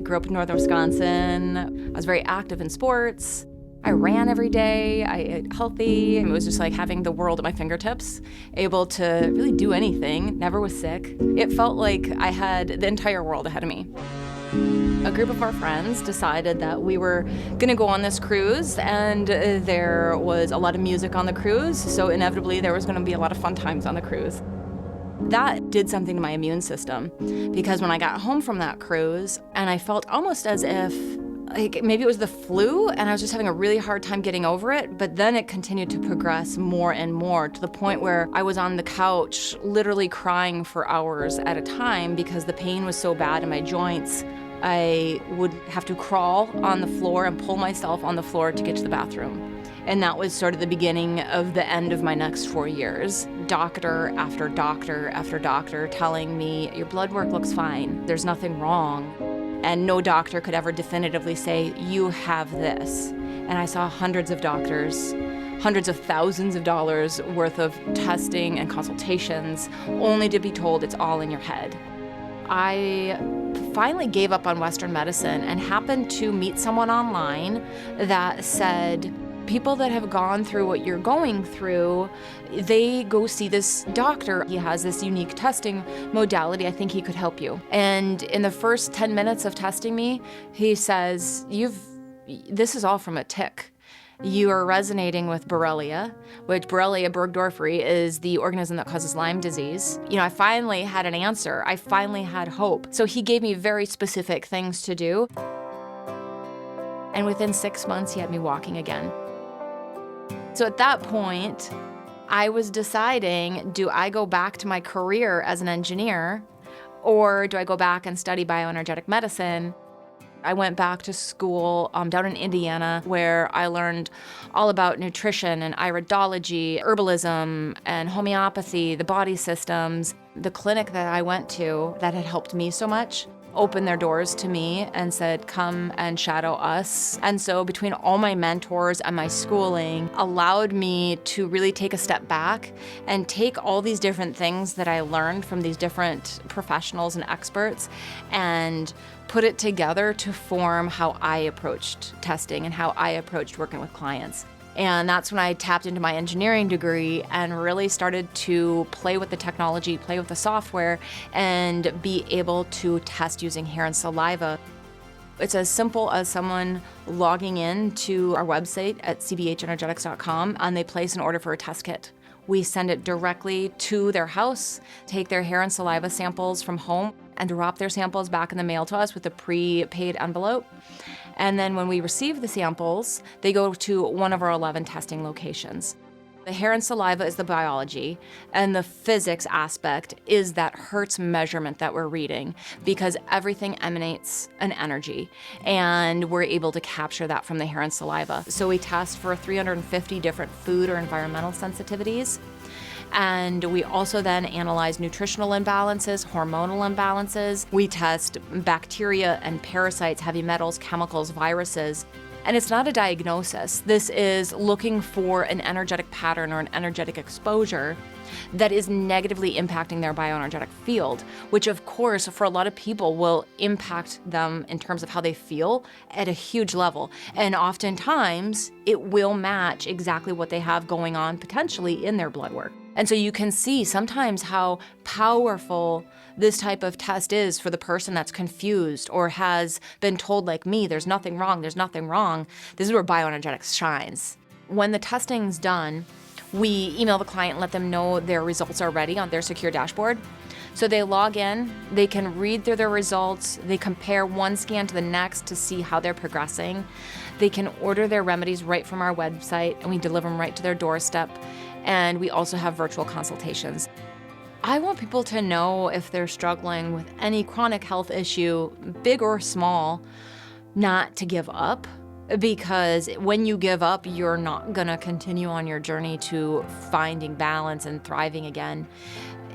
grew up in northern Wisconsin. I was very active in sports. I ran every day, I ate healthy. It was just like having the world at my fingertips, able to really do anything, never was sick. It felt like I had the entire world ahead of me. A group of our friends decided that we were gonna go on this cruise, and there was a lot of music on the cruise, so inevitably there was gonna be a lot of fun times on the cruise. That did something to my immune system, because when I got home from that cruise, and I felt almost as if like maybe it was the flu and I was just having a really hard time getting over it, but then it continued to progress more and more to the point where I was on the couch literally crying for hours at a time because the pain was so bad in my joints. I would have to crawl on the floor and pull myself on the floor to get to the bathroom. And that was sort of the beginning of the end of my next 4 years. Doctor after doctor after doctor telling me, your blood work looks fine, there's nothing wrong. And no doctor could ever definitively say, you have this. And I saw hundreds of doctors, hundreds of thousands of dollars worth of testing and consultations, only to be told it's all in your head. I finally gave up on Western medicine and happened to meet someone online that said, people that have gone through what you're going through, they go see this doctor. He has this unique testing modality. I think he could help you. And in the first 10 minutes of testing me, he says, this is all from a tick. You are resonating with Borrelia, which Borrelia burgdorferi is the organism that causes Lyme disease. You know, I finally had an answer. I finally had hope. So he gave me very specific things to do. And within 6 months, he had me walking again. So at that point, I was deciding, do I go back to my career as an engineer, or do I go back and study bioenergetic medicine? I went back to school down in Indiana, where I learned all about nutrition and iridology, herbalism and homeopathy, the body systems. The clinic that I went to that had helped me so much opened their doors to me and said, come and shadow us. And so between all my mentors and my schooling allowed me to really take a step back and take all these different things that I learned from these different professionals and experts and put it together to form how I approached testing and how I approached working with clients. And that's when I tapped into my engineering degree and really started to play with the technology, play with the software, and be able to test using hair and saliva. It's as simple as someone logging in to our website at cbhenergetics.com and they place an order for a test kit. We send it directly to their house, take their hair and saliva samples from home, and drop their samples back in the mail to us with a prepaid envelope. And then when we receive the samples, they go to one of our 11 testing locations. The hair and saliva is the biology, and the physics aspect is that Hertz measurement that we're reading, because everything emanates an energy, and we're able to capture that from the hair and saliva. So we test for 350 different food or environmental sensitivities. And we also then analyze nutritional imbalances, hormonal imbalances. We test bacteria and parasites, heavy metals, chemicals, viruses. And it's not a diagnosis. This is looking for an energetic pattern or an energetic exposure that is negatively impacting their bioenergetic field, which of course for a lot of people will impact them in terms of how they feel at a huge level. And oftentimes it will match exactly what they have going on potentially in their blood work. And so you can see sometimes how powerful this type of test is for the person that's confused or has been told, like me, there's nothing wrong, there's nothing wrong. This is where bioenergetics shines. When the testing's done, we email the client and let them know their results are ready on their secure dashboard. So they log in, they can read through their results, they compare one scan to the next to see how they're progressing. They can order their remedies right from our website and we deliver them right to their doorstep. And we also have virtual consultations. I want people to know if they're struggling with any chronic health issue, big or small, not to give up. Because when you give up, you're not gonna continue on your journey to finding balance and thriving again.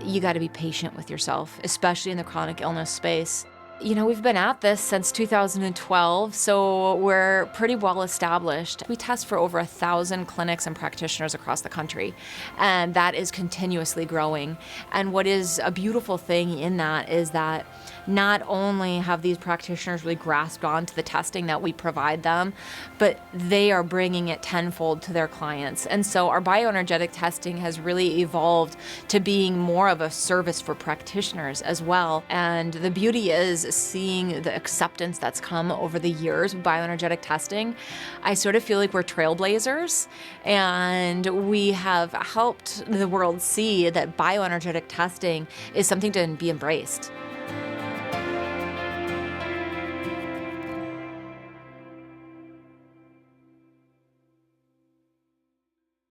You gotta be patient with yourself, especially in the chronic illness space. We've been at this since 2012, so we're pretty well established. We test for over 1,000 clinics and practitioners across the country, and that is continuously growing. And what is a beautiful thing in that is that not only have these practitioners really grasped onto the testing that we provide them, but they are bringing it tenfold to their clients. And so our bioenergetic testing has really evolved to being more of a service for practitioners as well. And the beauty is seeing the acceptance that's come over the years with bioenergetic testing. I sort of feel like we're trailblazers, and we have helped the world see that bioenergetic testing is something to be embraced.